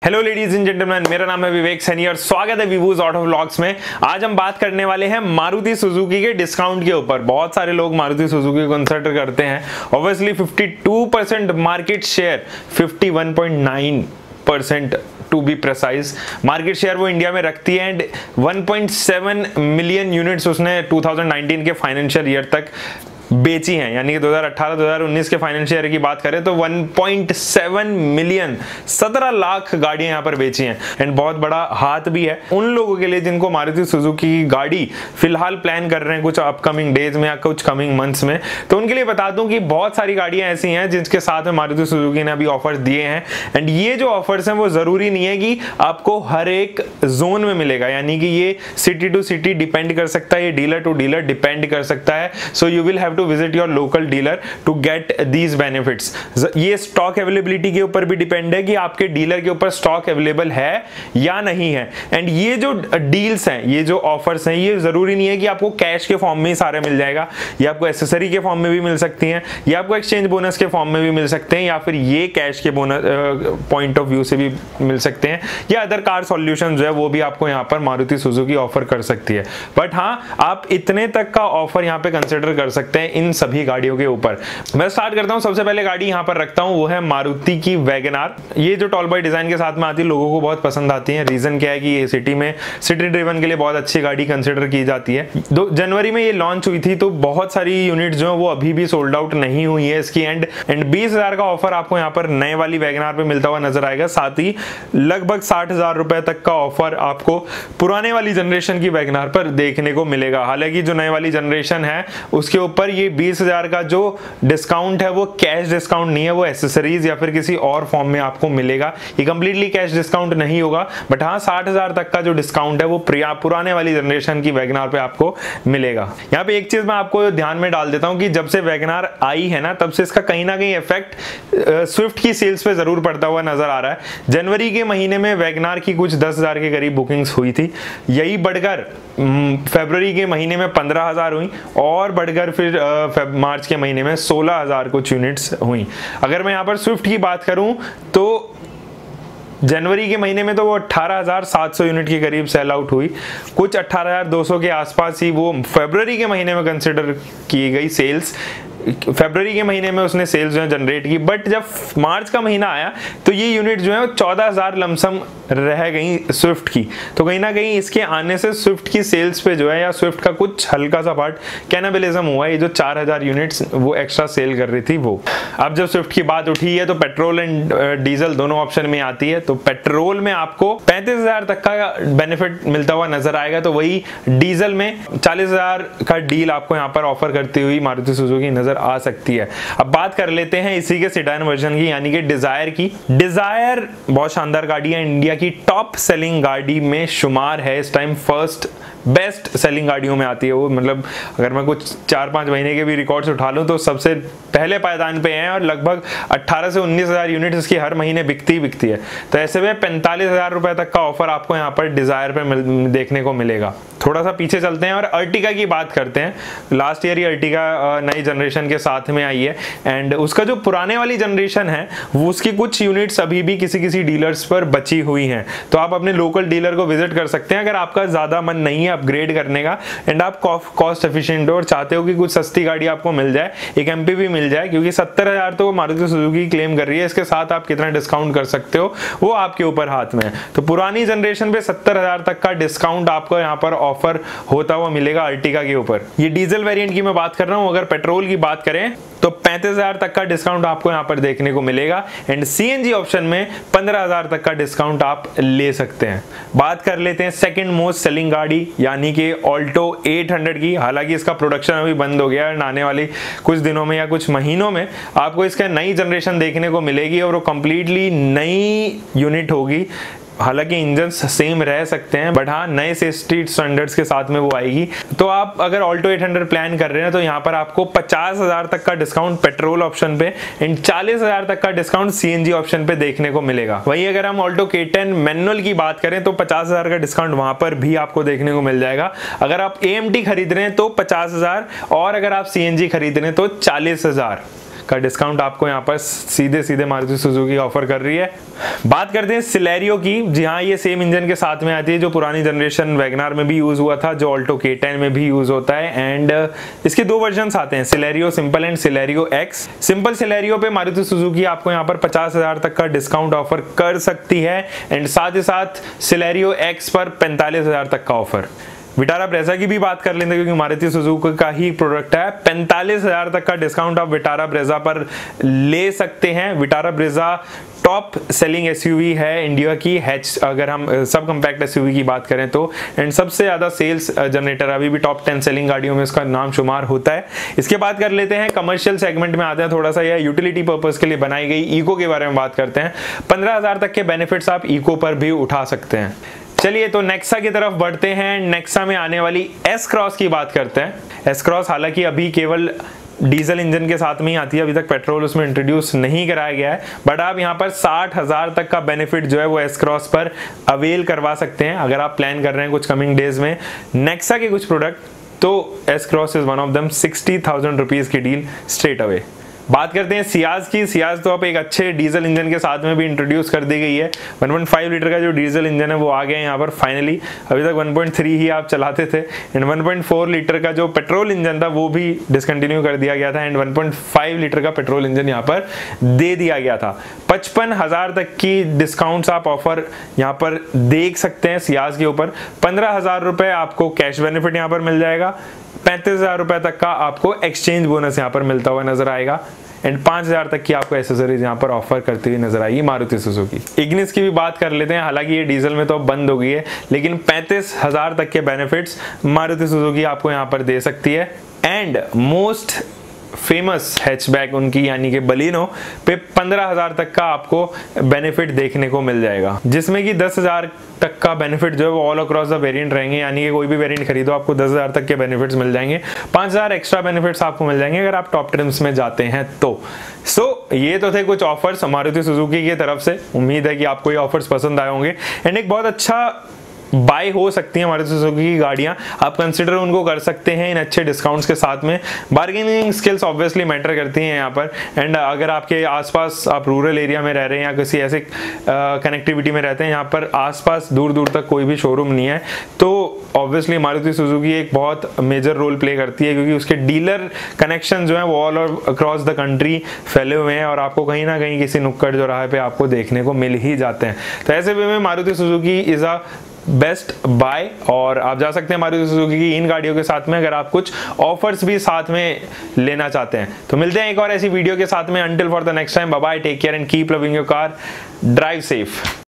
Hello ladies and gentleman, मेरा नाम है विवेक सैनी और स्वागत है विवूज ऑटो व्लॉग्स में। आज हम बात करने वाले हैं मारुति सुजुकी के डिस्काउंट के ऊपर। बहुत सारे लोग मारुति सुजुकी को कंसिडर करते हैं। Obviously 52% market share, 51.9% to be precise market share वो इंडिया में रखती है एंड 1.7 मिलियन यूनिट्स उसने 2019 के फाइनेंशियल ईयर तक बेची हैं। यानी कि 2018-2019 के फाइनेंशियल ईयर की बात करें तो 1.7 मिलियन 17 लाख गाड़ियां यहां पर बेची हैं एंड बहुत बड़ा हाथ भी है उन लोगों के लिए जिनको मारुति सुजुकी की गाड़ी फिलहाल प्लान कर रहे हैं कुछ अपकमिंग डेज में या कुछ कमिंग मंथ्स में। तो उनके लिए बता दूं कि बहुत सारी गाड़ियां ऐसी हैं जिनके साथ में मारुति सुजुकी ने अभी ऑफर्स दिए हैं एंड ये जो ऑफर्स हैं वो जरूरी नहीं है कि आपको हर एक जोन में मिलेगा। यानी कि ये सिटी टू सिटी डिपेंड कर सकता है, ये डीलर टू डीलर डिपेंड कर सकता है। So you will have to visit your local dealer to get these benefits. ये स्टॉक अवेलेबिलिटी के ऊपर भी डिपेंड है कि आपके डीलर के ऊपर स्टॉक अवेलेबल है या नहीं है। एंड ये जो डील्स हैं, ये जो ऑफर्स हैं, ये जरूरी नहीं है कि आपको कैश के फॉर्म में ही सारे मिल जाएगा। ये आपको एसेसरी के फॉर्म में भी मिल सकती हैं, या आपको एक्सचेंज बोनस के फॉर्म में भी मिल सकते हैं, या फिर ये कैश के बोनस पॉइंट ऑफ व्यू से भी मिल सकते हैं, या अदर कार सॉल्यूशन जो है वो भी आपको यहाँ पर मारुति सुजुकी ऑफर कर सकती है। बट हाँ, आप इतने तक का ऑफर यहाँ पे कंसिडर कर सकते हैं इन सभी गाड़ियों के ऊपर। मैं स्टार्ट करता हूं, सबसे पहले गाड़ी यहां पर रखता हूं वो है मारुति की वैगनआर। ये जो टॉल बॉय डिजाइन के साथ में आती है लोगों को बहुत पसंद आती है। रीजन क्या है कि ये सिटी में सिटी ड्रिवन के लिए बहुत अच्छी गाड़ी कंसिडर की जाती है। जनवरी में ये लॉन्च हुई थी तो बहुत सारी यूनिट जो है वो अभी भी सोल्ड आउट नहीं हुई है इसकी एंड 20,000 का ऑफर आपको यहाँ पर नए वाली वैगनआर पे मिलता हुआ नजर आएगा। साथ ही लगभग 60,000 रुपए तक का ऑफर आपको पुराने वाली जनरेशन की वैगनआर पर देखने को मिलेगा। हालांकि जो नई वाली जनरेशन है उसके ऊपर ये 20,000 का जो डिस्काउंट है वो कैश डिस्काउंट नहीं है, वो एसेसरीज या फिर किसी और फॉर्म में आपको मिलेगा। ये कंप्लीटली कैश डिस्काउंट नहीं होगा, बट हाँ 60,000 तक का जो डिस्काउंट है वो पुराने वाली जनरेशन की वैगनआर पे आपको मिलेगा। यहाँ पे एक चीज मैं आपको ध्यान में डाल देता हूँ कि जब से वैगनआर आई है ना तब से इसका कहीं ना कहीं इफेक्ट स्विफ्ट की सेल्स पे जरूर पड़ता हुआ नजर आ रहा है। जनवरी के महीने में वैगनआर की कुछ 10,000 के करीब बुकिंग्स हुई थी, यही बढ़कर फरवरी के महीने में 15,000 हुई और बढ़कर फिर मार्च के महीने में 16,000 कुछ यूनिट्स हुई। अगर मैं यहाँ पर स्विफ्ट की बात करूं तो जनवरी के महीने में तो वो 18,700 यूनिट के करीब सेल आउट हुई, कुछ 18,200 के आसपास ही वो फरवरी के महीने में कंसिडर की गई सेल्स। फरवरी के महीने में उसने सेल्स जो है जनरेट की, बट जब मार्च का महीना आया तो ये यूनिट जो है 14,000 लमसम रह गई स्विफ्ट की। तो कहीं ना कहीं इसके आने से स्विफ्ट की सेल्स पे जो है या स्विफ्ट का कुछ हल्का सा पार्ट कैनिबलिज्म हुआ। ये जो 4,000 यूनिट्स वो एक्स्ट्रा सेल कर रही थी वो। अब जब स्विफ्ट की बात उठी है तो पेट्रोल एंड डीजल दोनों ऑप्शन में आती है। तो पेट्रोल में आपको 35,000 तक का बेनिफिट मिलता हुआ नजर आएगा, तो वही डीजल में 40,000 का डील आपको यहाँ पर ऑफर करती हुई मारुति सुजुकी नजर आ सकती है। अब बात कर लेते हैं इसी के सेडान वर्जन की, यानी कि डिजायर की। डिजायर बहुत शानदार गाड़ी है, इंडिया की टॉप सेलिंग गाड़ी में शुमार है इस टाइम, फर्स्ट बेस्ट सेलिंग गाड़ियों में आती है वो। मतलब अगर मैं कुछ 4-5 महीने के भी रिकॉर्ड्स उठा लूं तो सबसे पहले पायदान पे है और लगभग 18 से 19,000 यूनिट इसकी हर महीने बिकती है। तो ऐसे में 45,000 रुपए तक का ऑफर आपको यहाँ पर डिजायर पे देखने को मिलेगा। थोड़ा सा पीछे चलते हैं और अर्टिगा की बात करते हैं। लास्ट ईयर ही अर्टिगा नई जनरेशन के साथ में आई है एंड उसका जो पुराने वाली जनरेशन है वो उसकी कुछ यूनिट्स अभी भी किसी डीलर्स पर बची हुई हैं। तो आप अपने लोकल डीलर को विजिट कर सकते हैं अगर आपका ज्यादा मन नहीं है अपग्रेड करने का एंड आप कॉस्ट एफिशिएंट हो और चाहते हो कि कुछ सस्ती गाड़ी आपको मिल जाए, एक एमपीवी मिल जाए, क्योंकि 70,000 तो मारुति सुजुकी क्लेम कर रही है। इसके साथ आप कितना डिस्काउंट कर सकते हो वो आपके ऊपर हाथ में है। तो पुरानी जनरेशन पे 70,000 तक का डिस्काउंट आपको यहाँ पर ऑफर होता हुआ मिलेगा अर्टिगा के ऊपर। ये डीजल वेरिएंट की मैं बात कर रहा हूँ। अगर पेट्रोल की बात करें तो 35,000 तक का डिस्काउंट आपको यहाँ पर देखने को मिलेगा एंड सीएनजी ऑप्शन में 15,000 तक का डिस्काउंट आप ले सकते हैं। बात कर लेते हैं सेकंड मोस्ट सेलिंग गाड़ी यानी कि ऑल्टो 800 की। हालांकि इसका प्रोडक्शन अभी बंद हो गया है, आने वाली कुछ दिनों में या कुछ महीनों में आपको इसका नई जनरेशन देखने को मिलेगी और वो कंप्लीटली नई यूनिट होगी। हालांकि इंजन सेम रह सकते हैं बट हाँ नए सेफ्टी स्टैंडर्ड्स के साथ में वो आएगी। तो आप अगर ऑल्टो 800 प्लान कर रहे हैं तो यहाँ पर आपको 50,000 तक का डिस्काउंट पेट्रोल ऑप्शन पे एंड 40,000 तक का डिस्काउंट सीएनजी ऑप्शन पे देखने को मिलेगा। वही अगर हम ऑल्टो K10 मैनुअल की बात करें तो 50,000 का डिस्काउंट वहां पर भी आपको देखने को मिल जाएगा। अगर आप AMT खरीद रहे हैं तो 50,000 और अगर आप CNG खरीद रहे हैं तो 40,000 का डिस्काउंट आपको यहाँ पर सीधे सीधे मारुति सुजुकी ऑफर कर रही है। बात करते हैं सिलेरियो की। जी हाँ, ये सेम इंजन के साथ में आती है जो पुरानी जनरेशन वैगनार में भी यूज हुआ था, जो ऑल्टो K10 में भी यूज होता है। एंड इसके दो वर्जन आते हैं, Celerio simple and Celerio x. Simple Celerio पे मारुति सुजुकी आपको यहाँ पर 50,000 तक का डिस्काउंट ऑफर कर सकती है एंड साथ ही साथ सिलेरियो एक्स पर 45,000 तक का ऑफर। विटारा ब्रेजा की भी बात कर लेते हैं क्योंकि मारुति सुजुकी का ही प्रोडक्ट है। 45,000 तक का डिस्काउंट आप विटारा ब्रेजा पर ले सकते हैं। Vitara Brezza top selling SUV है इंडिया की, हैच अगर हम सब कम्पैक्ट एसयूवी की बात करें तो, एंड सबसे ज्यादा सेल्स जनरेटर अभी भी टॉप 10 सेलिंग गाड़ियों में इसका नाम शुमार होता है। इसके बाद कर लेते हैं कमर्शियल सेगमेंट में आते हैं, थोड़ा सा यह यूटिलिटी पर्पस के लिए बनाई गई इको के बारे में बात करते हैं। 15,000 तक के बेनिफिट्स आप इको पर भी उठा सकते हैं। चलिए तो नेक्सा की तरफ बढ़ते हैं। नेक्सा में आने वाली एस क्रॉस की बात करते हैं। एस क्रॉस हालांकि अभी केवल डीजल इंजन के साथ में ही आती है, अभी तक पेट्रोल उसमें इंट्रोड्यूस नहीं कराया गया है, बट आप यहाँ पर 60,000 तक का बेनिफिट जो है वो एस क्रॉस पर अवेल करवा सकते हैं अगर आप प्लान कर रहे हैं कुछ कमिंग डेज में नेक्सा के कुछ प्रोडक्ट, तो S cross is one of them. 60,000 rupees की डील स्ट्रेट अवे। बात करते हैं सियाज की। सियाज तो अब एक अच्छे डीजल इंजन के साथ में भी इंट्रोड्यूस कर दी गई है। 1.5 लीटर का जो डीजल इंजन है वो आ गया है यहाँ पर फाइनली। अभी तक 1.3 ही आप चलाते थे एंड 1.4 लीटर का जो पेट्रोल इंजन था वो भी डिसकंटिन्यू कर दिया गया था एंड 1.5 लीटर का पेट्रोल इंजन यहाँ पर दे दिया गया था। 55,000 तक की डिस्काउंट्स आप ऑफर यहाँ पर देख सकते हैं सियाज के ऊपर। 15,000 रुपए आपको कैश बेनिफिट यहाँ पर मिल जाएगा। 35,000 रुपए तक का आपको एक्सचेंज बोनस यहाँ पर मिलता हुआ नजर आएगा एंड 5,000 तक की आपको एसेसरीज यहाँ पर ऑफर करती हुई नजर आएगी मारुति सुजुकी। इग्निस की भी बात कर लेते हैं। हालांकि ये डीजल में तो अब बंद हो गई है, लेकिन 35,000 तक के बेनिफिट्स मारुति सुजुकी आपको यहाँ पर दे सकती है। एंड मोस्ट फेमस हैचबैक उनकी यानी कि बलिनो पे 15,000 तक का आपको बेनिफिट देखने को मिल जाएगा, जिसमें कि 10,000 तक का बेनिफिट जो है वो ऑल अक्रॉस द वेरिएंट रहेंगे, यानी कि कोई भी वेरिएंट खरीदो आपको 10,000 तक के बेनिफिट्स मिल जाएंगे। 5,000 एक्स्ट्रा बेनिफिट्स आपको मिल जाएंगे अगर आप टॉप ट्रिम्स में जाते हैं तो। ये तो थे कुछ ऑफर्स मारुति सुजुकी की तरफ से। उम्मीद है कि आपको ये ऑफर्स पसंद आए होंगे एंड एक बहुत अच्छा बाय हो सकती है मारुति सुजुकी की गाड़ियां। आप कंसिडर उनको कर सकते हैं इन अच्छे डिस्काउंट्स के साथ में। बार्गेनिंग स्किल्स ऑब्वियसली मैटर करती हैं यहाँ पर एंड अगर आपके आसपास आप रूरल एरिया में रह रहे हैं या किसी ऐसे कनेक्टिविटी में रहते हैं यहाँ पर आसपास दूर दूर तक कोई भी शोरूम नहीं है, तो ऑब्वियसली मारुति सुजुकी एक बहुत मेजर रोल प्ले करती है क्योंकि उसके डीलर कनेक्शन जो है वो ऑल अक्रॉस द कंट्री फैले हुए हैं और आपको कहीं ना कहीं किसी नुक्कड़ चौराहे पे आपको देखने को मिल ही जाते हैं। तो ऐसे में Maruti Suzuki is a best buy और आप जा सकते हैं मारुति सुजुकी की इन गाड़ियों के साथ में अगर आप कुछ ऑफर्स भी साथ में लेना चाहते हैं। तो मिलते हैं एक और ऐसी वीडियो के साथ में। Until for the next time, bye bye, take care and keep loving your car, drive safe.